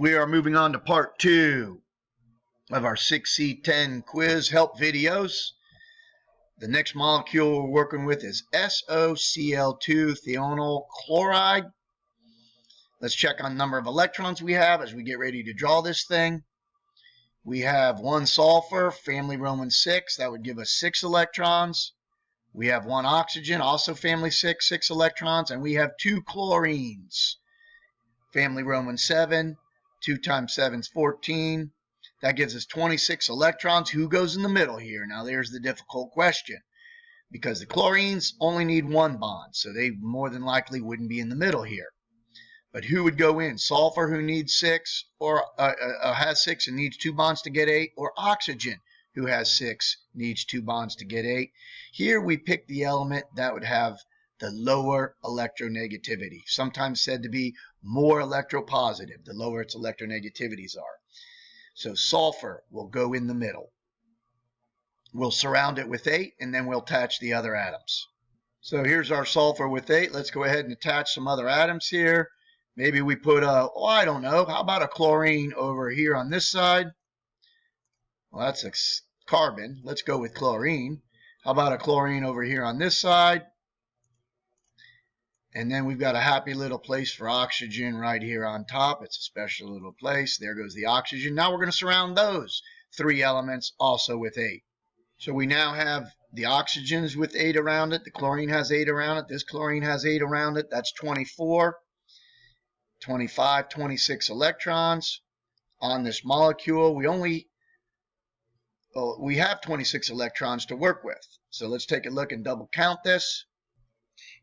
We are moving on to part 2 of our 6C10 quiz help videos. The next molecule we're working with is SOCl2 Theonal Chloride. Let's check on the number of electrons we have as we get ready to draw this thing. We have 1 sulfur, family Roman 6, that would give us 6 electrons. We have 1 oxygen, also family 6, 6 electrons, and we have 2 chlorines, family Roman 7, 2 times 7 is 14. That gives us 26 electrons. Who goes in the middle here? Now there's the difficult question, because the chlorines only need 1 bond, so they more than likely wouldn't be in the middle here. But who would go in? Sulfur, who needs 6 or has 6 and needs 2 bonds to get 8, or oxygen, who has 6, needs 2 bonds to get 8. Here we pick the element that would have the lower electronegativity, sometimes said to be more electropositive, the lower its electronegativities are. So sulfur will go in the middle. We'll surround it with 8, and then we'll attach the other atoms. So here's our sulfur with 8. Let's go ahead and attach some other atoms here. Maybe we put I don't know, how about a chlorine over here on this side? Well, that's a carbon. Let's go with chlorine. How about a chlorine over here on this side? And then we've got a happy little place for oxygen right here on top. It's a special little place. There goes the oxygen. Now we're going to surround those 3 elements also with 8. So we now have the oxygens with 8 around it. The chlorine has 8 around it. This chlorine has 8 around it. That's 24, 25, 26 electrons on this molecule. We have 26 electrons to work with. So let's take a look and double count this.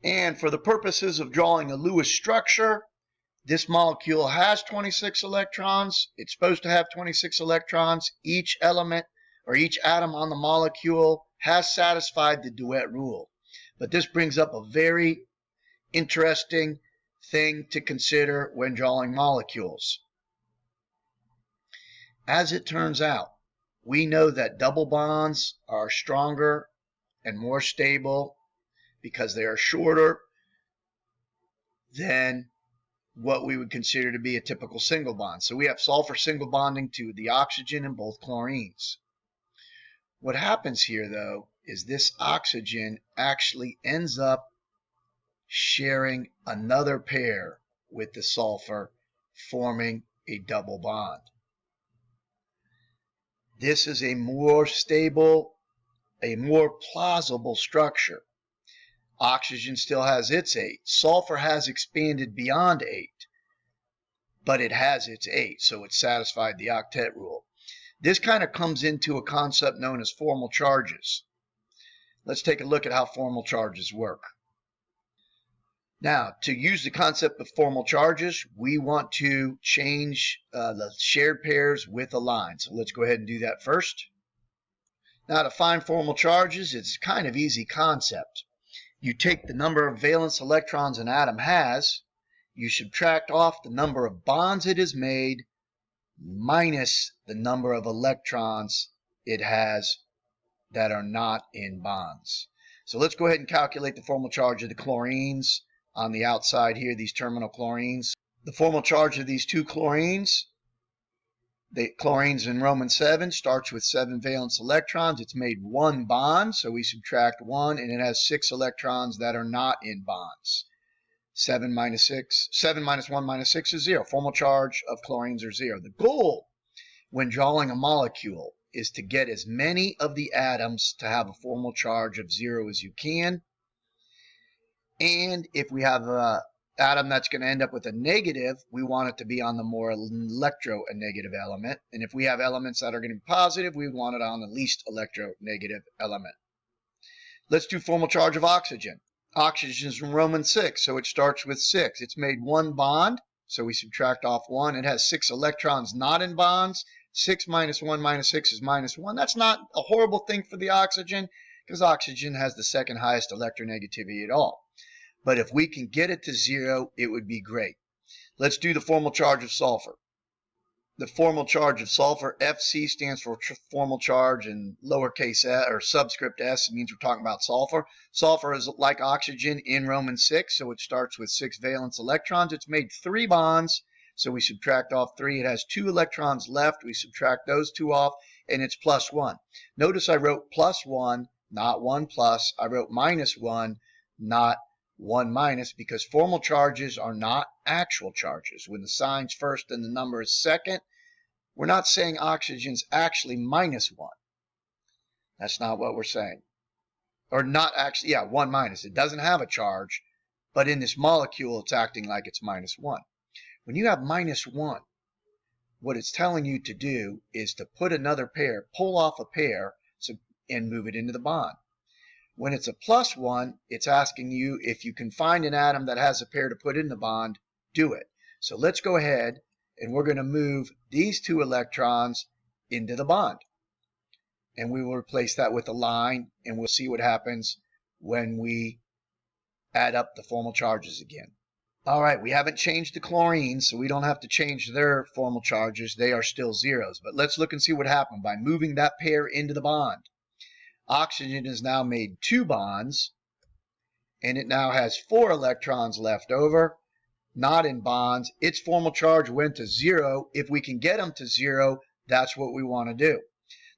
And for the purposes of drawing a Lewis structure, this molecule has 26 electrons. It's supposed to have 26 electrons. Each element or each atom on the molecule has satisfied the duet rule. But this brings up a very interesting thing to consider when drawing molecules. As it turns out, we know that double bonds are stronger and more stable because they are shorter than what we would consider to be a typical single bond. So we have sulfur single bonding to the oxygen in both chlorines. What happens here, though, is this oxygen actually ends up sharing another pair with the sulfur, forming a double bond. This is a more stable, a more plausible structure. Oxygen still has its 8. Sulfur has expanded beyond 8, but it has its 8, so it's satisfied the octet rule. This kind of comes into a concept known as formal charges. Let's take a look at how formal charges work. Now, to use the concept of formal charges, we want to change the shared pairs with a line. So let's go ahead and do that first. Now, to find formal charges, it's a kind of easy concept. You take the number of valence electrons an atom has, you subtract off the number of bonds it has made, minus the number of electrons it has that are not in bonds. So let's go ahead and calculate the formal charge of the chlorines on the outside here, these terminal chlorines. The formal charge of these 2 chlorines, the chlorines in Roman 7, starts with 7 valence electrons. It's made 1 bond, so we subtract 1, and it has 6 electrons that are not in bonds. 7 minus 1 minus 6 is 0. Formal charge of chlorines are 0. The goal when drawing a molecule is to get as many of the atoms to have a formal charge of 0 as you can. And if we have an atom that's going to end up with a negative, we want it to be on the more electronegative element. And if we have elements that are going to be positive, we want it on the least electronegative element. Let's do formal charge of oxygen. Oxygen is from Roman 6, so it starts with 6. It's made 1 bond, so we subtract off 1. It has 6 electrons not in bonds. 6 minus 1 minus 6 is minus 1. That's not a horrible thing for the oxygen, because oxygen has the second highest electronegativity at all. But if we can get it to 0, it would be great. Let's do the formal charge of sulfur. The formal charge of sulfur, Fc, stands for formal charge, and lowercase s or subscript s means we're talking about sulfur. Sulfur is like oxygen in Roman 6, so it starts with 6 valence electrons. It's made 3 bonds, So we subtract off 3. It has 2 electrons left. We subtract those 2 off, and it's plus 1. Notice I wrote plus 1, not 1 plus. I wrote minus 1, not 1 minus, because formal charges are not actual charges. When the sign's first and the number is second, we're not saying oxygen's actually minus 1. That's not what we're saying. Or not actually, yeah, 1 minus. It doesn't have a charge, but in this molecule, it's acting like it's minus 1. When you have minus 1, what it's telling you to do is to put another pair, pull off a pair, and move it into the bond. When it's a plus 1, it's asking you if you can find an atom that has a pair to put in the bond, do it. So let's go ahead, and we're going to move these 2 electrons into the bond. And we will replace that with a line, and we'll see what happens when we add up the formal charges again. All right, we haven't changed the chlorines, so we don't have to change their formal charges. They are still zeros. But let's look and see what happened by moving that pair into the bond. Oxygen has now made 2 bonds, and it now has 4 electrons left over, not in bonds. Its formal charge went to 0. If we can get them to 0, that's what we want to do.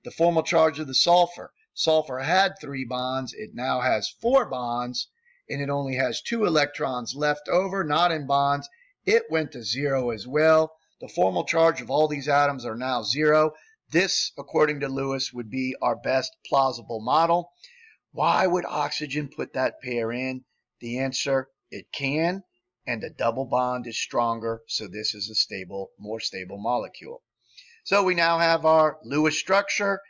The formal charge of the sulfur. Sulfur had 3 bonds. It now has 4 bonds, and it only has 2 electrons left over, not in bonds. It went to 0 as well. The formal charge of all these atoms are now 0. This, according to Lewis, would be our best plausible model. Why would oxygen put that pair in? The answer, it can, and a double bond is stronger, so this is a stable, more stable molecule. So we now have our Lewis structure.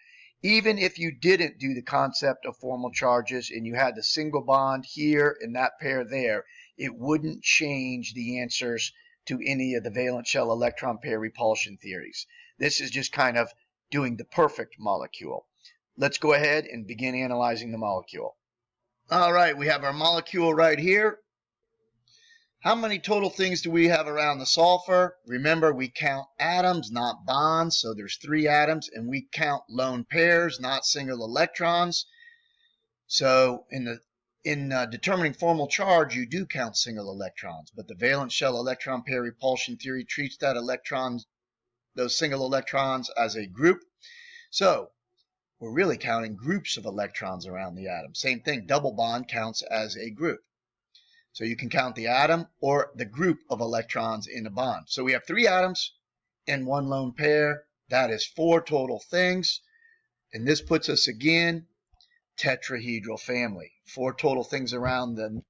Even if you didn't do the concept of formal charges and you had the single bond here and that pair there, it wouldn't change the answers to any of the valence shell electron pair repulsion theories. This is just kind of doing the perfect molecule. Let's go ahead and begin analyzing the molecule. All right, we have our molecule right here. How many total things do we have around the sulfur? Remember, we count atoms, not bonds, so there's 3 atoms, and we count lone pairs, not single electrons. So in determining formal charge, you do count single electrons, but the valence shell electron pair repulsion theory treats those single electrons as a group. So we're really counting groups of electrons around the atom. Same thing, double bond counts as a group. So you can count the atom or the group of electrons in a bond. So we have 3 atoms and 1 lone pair. That is 4 total things. And this puts us again, tetrahedral family. 4 total things around the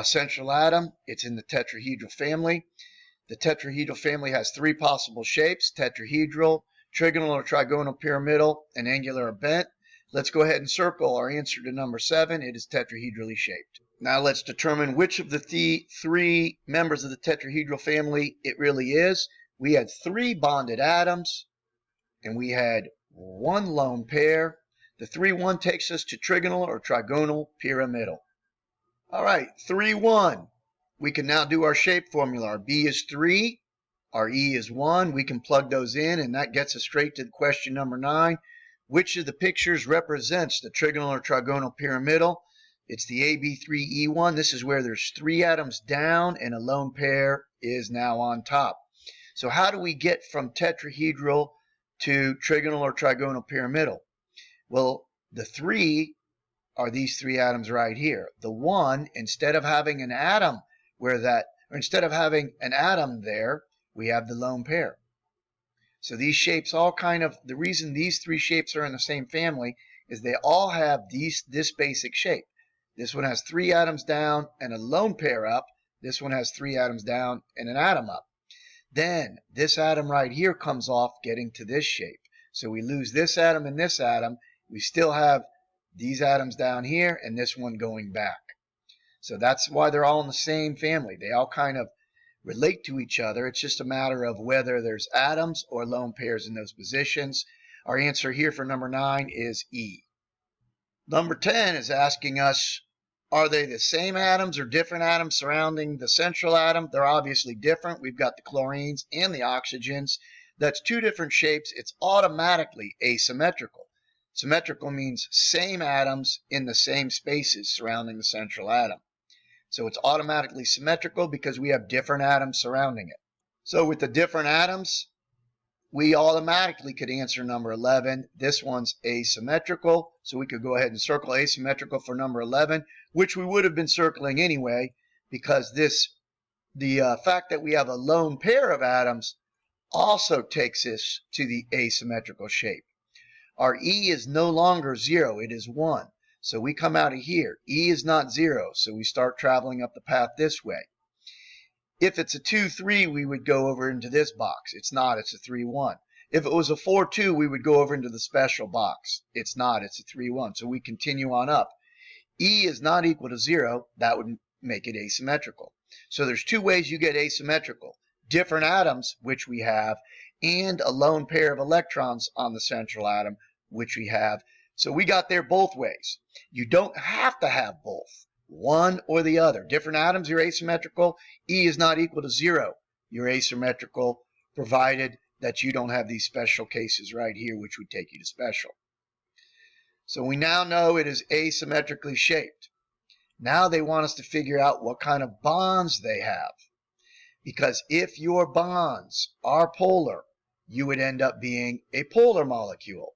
central atom. It's in the tetrahedral family. The tetrahedral family has 3 possible shapes: tetrahedral, trigonal or trigonal, pyramidal, and angular or bent. Let's go ahead and circle our answer to number 7. It is tetrahedrally shaped. Now let's determine which of the 3 members of the tetrahedral family it really is. We had 3 bonded atoms, and we had 1 lone pair. The 3-1 takes us to trigonal or trigonal pyramidal. All right, 3-1. We can now do our shape formula. Our B is 3, our E is 1. We can plug those in, and that gets us straight to question number 9. Which of the pictures represents the trigonal or trigonal pyramidal? It's the AB3E1. This is where there's 3 atoms down and a lone pair is now on top. So how do we get from tetrahedral to trigonal or trigonal pyramidal? Well, the 3 are these 3 atoms right here. The 1, instead of having an atom instead of having an atom there, we have the lone pair. So these shapes the reason these 3 shapes are in the same family is they all have this basic shape. This one has 3 atoms down and a lone pair up. This one has 3 atoms down and an atom up. Then this atom right here comes off getting to this shape. So we lose this atom and this atom. We still have these atoms down here and this one going back. So that's why they're all in the same family. They all kind of relate to each other. It's just a matter of whether there's atoms or lone pairs in those positions. Our answer here for number 9 is E. Number 10 is asking us, are they the same atoms or different atoms surrounding the central atom? They're obviously different. We've got the chlorines and the oxygens. That's 2 different shapes. It's automatically asymmetrical. Symmetrical means same atoms in the same spaces surrounding the central atom. So it's automatically symmetrical because we have different atoms surrounding it. So with the different atoms, we automatically could answer number 11. This one's asymmetrical, so we could go ahead and circle asymmetrical for number 11, which we would have been circling anyway, because the fact that we have a lone pair of atoms also takes us to the asymmetrical shape. Our E is no longer 0, it is 1. So we come out of here. E is not 0, so we start traveling up the path this way. If it's a 2-3, we would go over into this box. It's not, it's a 3-1. If it was a 4-2, we would go over into the special box. It's not, it's a 3-1. So we continue on up. E is not equal to 0. That would make it asymmetrical. So there's two ways you get asymmetrical. Different atoms, which we have, and a lone pair of electrons on the central atom, which we have. So we got there both ways. You don't have to have both. One or the other. Different atoms, you're asymmetrical. E is not equal to 0. You're asymmetrical, provided that you don't have these special cases right here, which would take you to special. So we now know it is asymmetrically shaped. Now they want us to figure out what kind of bonds they have. Because if your bonds are polar, you would end up being a polar molecule.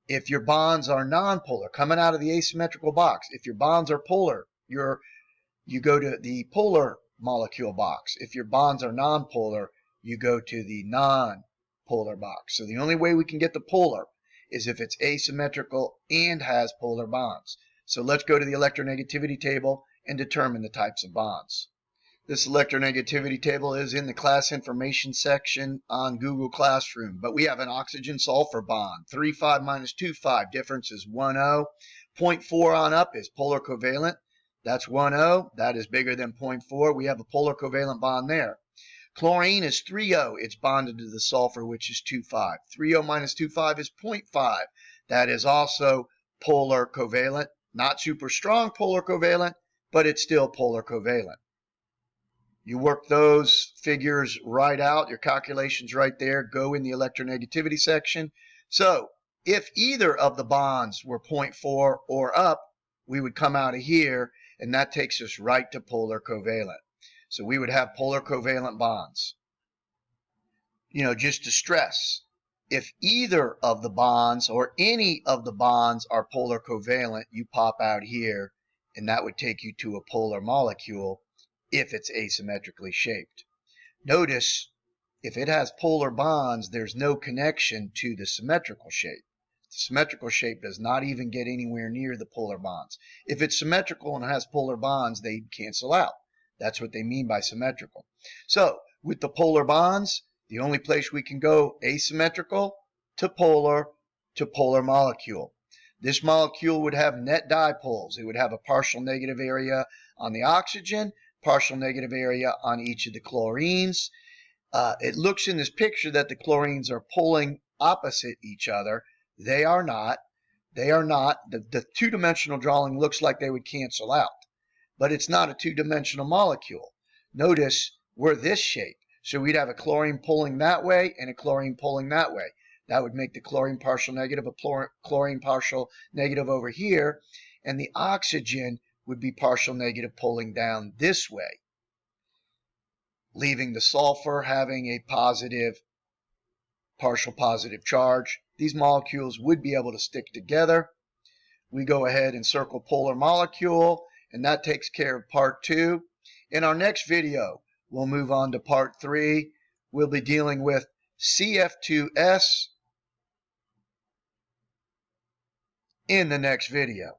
If your bonds are nonpolar, coming out of the asymmetrical box, if your bonds are polar, you go to the polar molecule box. If your bonds are nonpolar, you go to the non-polar box. So the only way we can get the polar is if it's asymmetrical and has polar bonds. So let's go to the electronegativity table and determine the types of bonds. This electronegativity table is in the class information section on Google Classroom, but we have an oxygen-sulfur bond, 3,5 minus 2,5, difference is 1,0. 0.4 on up is polar covalent, that's 1,0, that is bigger than 0.4, we have a polar covalent bond there. Chlorine is 3,0, it's bonded to the sulfur, which is 2,5. 3,0 minus 2,5 is 0.5, that is also polar covalent, not super strong polar covalent, but it's still polar covalent. You work those figures right out, your calculations right there, go in the electronegativity section. So if either of the bonds were 0.4 or up, we would come out of here, and that takes us right to polar covalent. So we would have polar covalent bonds. Just to stress, if either of the bonds or any of the bonds are polar covalent, you pop out here, and that would take you to a polar molecule if it's asymmetrically shaped. Notice, if it has polar bonds, there's no connection to the symmetrical shape. The symmetrical shape does not even get anywhere near the polar bonds. If it's symmetrical and has polar bonds, they cancel out. That's what they mean by symmetrical. So, with the polar bonds, the only place we can go asymmetrical to polar molecule. This molecule would have net dipoles. It would have a partial negative area on the oxygen, partial negative area on each of the chlorines. It looks in this picture that the chlorines are pulling opposite each other. They are not. They are not. The two-dimensional drawing looks like they would cancel out, but it's not a two-dimensional molecule. Notice we're this shape. So we'd have a chlorine pulling that way and a chlorine pulling that way. That would make the chlorine partial negative a chlorine partial negative over here, and the oxygen would be partial negative pulling down this way, leaving the sulfur having a partial positive charge. These molecules would be able to stick together. We go ahead and circle polar molecule, and that takes care of part 2. In our next video, we'll move on to part 3. We'll be dealing with CF2S in the next video.